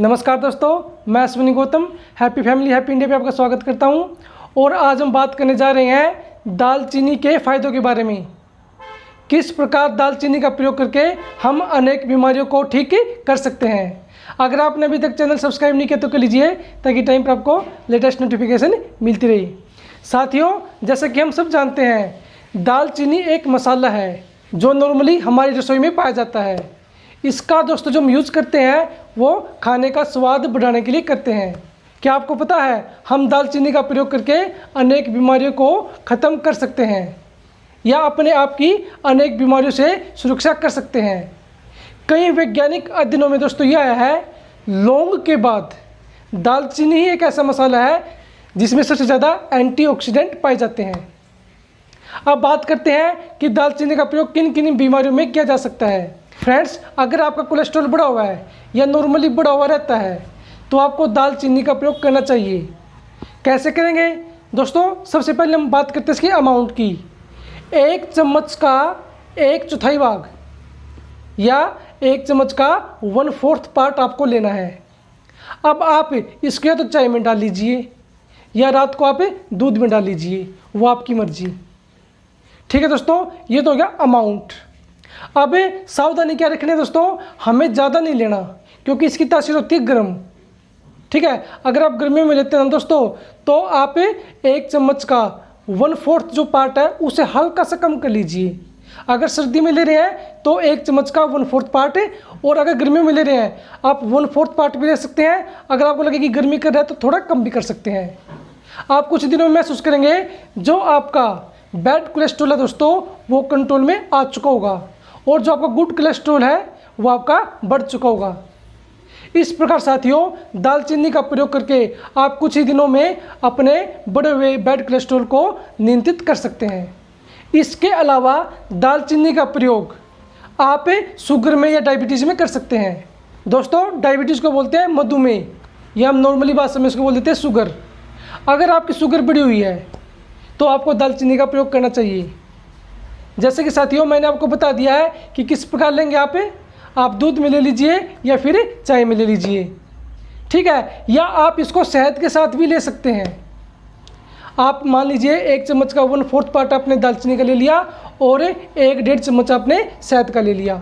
नमस्कार दोस्तों, मैं Ashwini Gautam happy family happy India पे आपका स्वागत करता हूं। और आज हम बात करने जा रहे हैं दालचीनी के फ़ायदों के बारे में। किस प्रकार दालचीनी का प्रयोग करके हम अनेक बीमारियों को ठीक कर सकते हैं। अगर आपने अभी तक चैनल सब्सक्राइब नहीं किया तो कर लीजिए, ताकि टाइम पर आपको लेटेस्ट नोटिफिकेशन मिलती रहे। साथियों, जैसे कि हम सब जानते हैं, दालचीनी एक मसाला है जो नॉर्मली हमारी रसोई में पाया जाता है। इसका दोस्तों जो हम यूज़ करते हैं वो खाने का स्वाद बढ़ाने के लिए करते हैं। क्या आपको पता है, हम दालचीनी का प्रयोग करके अनेक बीमारियों को ख़त्म कर सकते हैं या अपने आप की अनेक बीमारियों से सुरक्षा कर सकते हैं। कई वैज्ञानिक अध्ययनों में दोस्तों यह आया है, लौंग के बाद दालचीनी ही एक ऐसा मसाला है जिसमें सबसे ज़्यादा एंटीऑक्सीडेंट पाए जाते हैं। अब बात करते हैं कि दालचीनी का प्रयोग किन किन बीमारियों में किया जा सकता है। फ्रेंड्स, अगर आपका कोलेस्ट्रॉल बढ़ा हुआ है या नॉर्मली बढ़ा हुआ रहता है तो आपको दालचीनी का प्रयोग करना चाहिए। कैसे करेंगे दोस्तों? सबसे पहले हम बात करते हैं इसकी अमाउंट की। 1 चम्मच का 1/4 भाग या 1 चम्मच का 1/4 पार्ट आपको लेना है। अब आप इसको या तो चाय में डाल लीजिए या रात को आप दूध में डाल लीजिए, वो आपकी मर्जी। ठीक है दोस्तों, ये तो हो गया अमाउंट। अब सावधानी क्या रखनी है दोस्तों, हमें ज़्यादा नहीं लेना क्योंकि इसकी तासीर होती है गर्म। ठीक है, अगर आप गर्मियों में लेते हैं दोस्तों तो आप 1 चम्मच का 1/4 जो पार्ट है उसे हल्का सा कम कर लीजिए। अगर सर्दी में ले रहे हैं तो 1 चम्मच का 1/4 पार्ट, और अगर गर्मियों में ले रहे हैं आप 1/4 पार्ट भी ले सकते हैं। अगर आपको लगे कि गर्मी कर रहा है तो थोड़ा कम भी कर सकते हैं। आप कुछ दिनों में महसूस करेंगे जो आपका बैड कोलेस्ट्रॉल है दोस्तों वो कंट्रोल में आ चुका होगा, और जो आपका गुड कोलेस्ट्रॉल है वो आपका बढ़ चुका होगा। इस प्रकार साथियों, दालचीनी का प्रयोग करके आप कुछ ही दिनों में अपने बढ़े हुए बैड कोलेस्ट्रॉल को नियंत्रित कर सकते हैं। इसके अलावा दालचीनी का प्रयोग आप शुगर में या डायबिटीज़ में कर सकते हैं। दोस्तों, डायबिटीज़ को बोलते हैं मधुमेह, या हम नॉर्मली बात में इसको बोल देते हैं शुगर। अगर आपकी शुगर बढ़ी हुई है तो आपको दालचीनी का प्रयोग करना चाहिए। जैसे कि साथियों, मैंने आपको बता दिया है कि किस प्रकार लेंगे। आप दूध में ले लीजिए या फिर चाय में ले लीजिए। ठीक है, या आप इसको शहद के साथ भी ले सकते हैं। आप मान लीजिए 1 चम्मच का 1/4 पार्ट आपने दालचीनी का ले लिया और 1-1.5 चम्मच आपने शहद का ले लिया,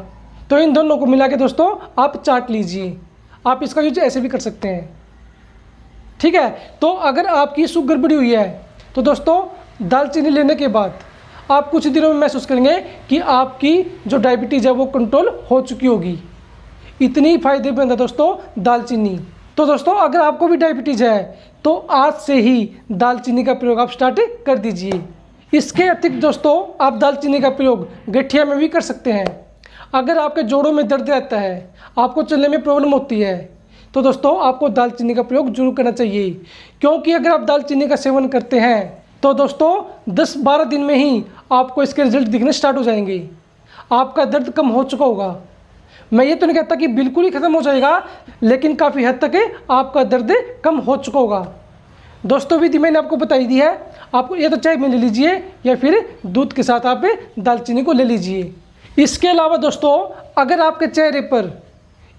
तो इन दोनों को मिला के दोस्तों आप चाट लीजिए। आप इसका यूज ऐसे भी कर सकते हैं। ठीक है, तो अगर आपकी शुगर बढ़ी हुई है तो दोस्तों दालचीनी लेने के बाद आप कुछ दिनों में महसूस करेंगे कि आपकी जो डायबिटीज़ है वो कंट्रोल हो चुकी होगी। इतनी फायदेमंद है दोस्तों दालचीनी। तो दोस्तों, अगर आपको भी डायबिटीज़ है तो आज से ही दालचीनी का प्रयोग आप स्टार्ट कर दीजिए। इसके अतिरिक्त दोस्तों आप दालचीनी का प्रयोग गठिया में भी कर सकते हैं। अगर आपके जोड़ों में दर्द रहता है, आपको चलने में प्रॉब्लम होती है, तो दोस्तों आपको दालचीनी का प्रयोग जरूर करना चाहिए। क्योंकि अगर आप दालचीनी का सेवन करते हैं तो दोस्तों 10-12 दिन में ही आपको इसके रिजल्ट दिखने स्टार्ट हो जाएंगे। आपका दर्द कम हो चुका होगा। मैं ये तो नहीं कहता कि बिल्कुल ही ख़त्म हो जाएगा, लेकिन काफ़ी हद तक आपका दर्द कम हो चुका होगा। दोस्तों, विधि मैंने आपको बताई दी है। आपको या तो चाय में ले लीजिए या फिर दूध के साथ आप दालचीनी को ले लीजिए। इसके अलावा दोस्तों, अगर आपके चेहरे पर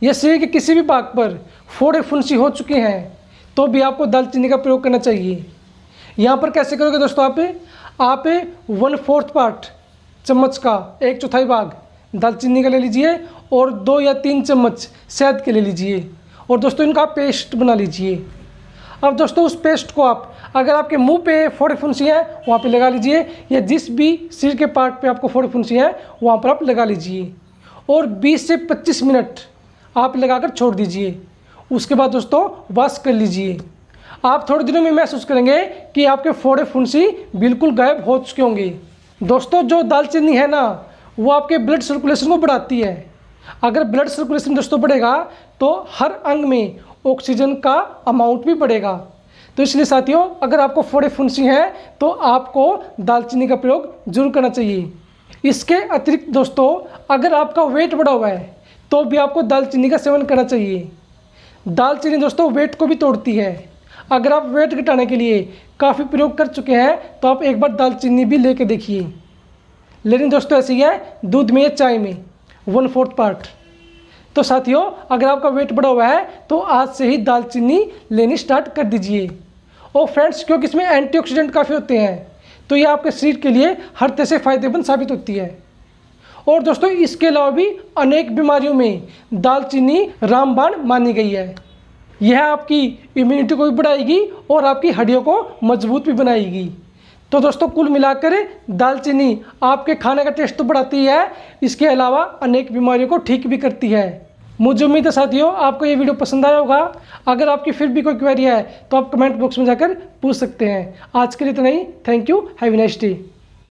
या शरीर के किसी भी भाग पर फोड़े फुंसी हो चुके हैं तो भी आपको दालचीनी का प्रयोग करना चाहिए। यहाँ पर कैसे करोगे दोस्तों? आप 1/4 पार्ट चम्मच का 1/4 भाग दालचीनी का ले लीजिए और 2 या 3 चम्मच शहद के ले लीजिए, और दोस्तों इनका पेस्ट बना लीजिए। अब दोस्तों उस पेस्ट को आप अगर आपके मुंह पे फोड़े फुंसी है वहाँ पे लगा लीजिए, या जिस भी शरीर के पार्ट पे आपको फोड़े फुंसी है वहाँ पर आप लगा लीजिए, और 20 से 25 मिनट आप लगाकर छोड़ दीजिए। उसके बाद दोस्तों वॉश कर लीजिए। आप थोड़े दिनों में महसूस करेंगे कि आपके फोड़े फुंसी बिल्कुल गायब हो चुके होंगे। दोस्तों, जो दालचीनी है ना वो आपके ब्लड सर्कुलेशन को बढ़ाती है। अगर ब्लड सर्कुलेशन दोस्तों बढ़ेगा तो हर अंग में ऑक्सीजन का अमाउंट भी बढ़ेगा। तो इसलिए साथियों, अगर आपको फोड़े फुंसी हैं तो आपको दालचीनी का प्रयोग जरूर करना चाहिए। इसके अतिरिक्त दोस्तों, अगर आपका वेट बढ़ा हुआ है तो भी आपको दालचीनी का सेवन करना चाहिए। दालचीनी दोस्तों वेट को भी तोड़ती है। अगर आप वेट घटाने के लिए काफ़ी प्रयोग कर चुके हैं तो आप एक बार दालचीनी भी लेके देखिए। लेकिन दोस्तों ऐसी है दूध में या चाय में 1/4 पार्ट। तो साथियों, अगर आपका वेट बढ़ा हुआ है तो आज से ही दालचीनी लेनी स्टार्ट कर दीजिए। और फ्रेंड्स, क्योंकि इसमें एंटीऑक्सीडेंट काफ़ी होते हैं तो ये आपके शरीर के लिए हर तरह से फ़ायदेमंद साबित होती है। और दोस्तों, इसके अलावा भी अनेक बीमारियों में दालचीनी रामबाण मानी गई है। यह आपकी इम्यूनिटी को भी बढ़ाएगी और आपकी हड्डियों को मजबूत भी बनाएगी। तो दोस्तों, कुल मिलाकर दालचीनी आपके खाने का टेस्ट तो बढ़ाती है, इसके अलावा अनेक बीमारियों को ठीक भी करती है। मुझे उम्मीद है साथियों, आपको ये वीडियो पसंद आया होगा। अगर आपकी फिर भी कोई क्वेरी है तो आप कमेंट बॉक्स में जाकर पूछ सकते हैं। आज के लिए इतना ही। Thank you. Have a nice day.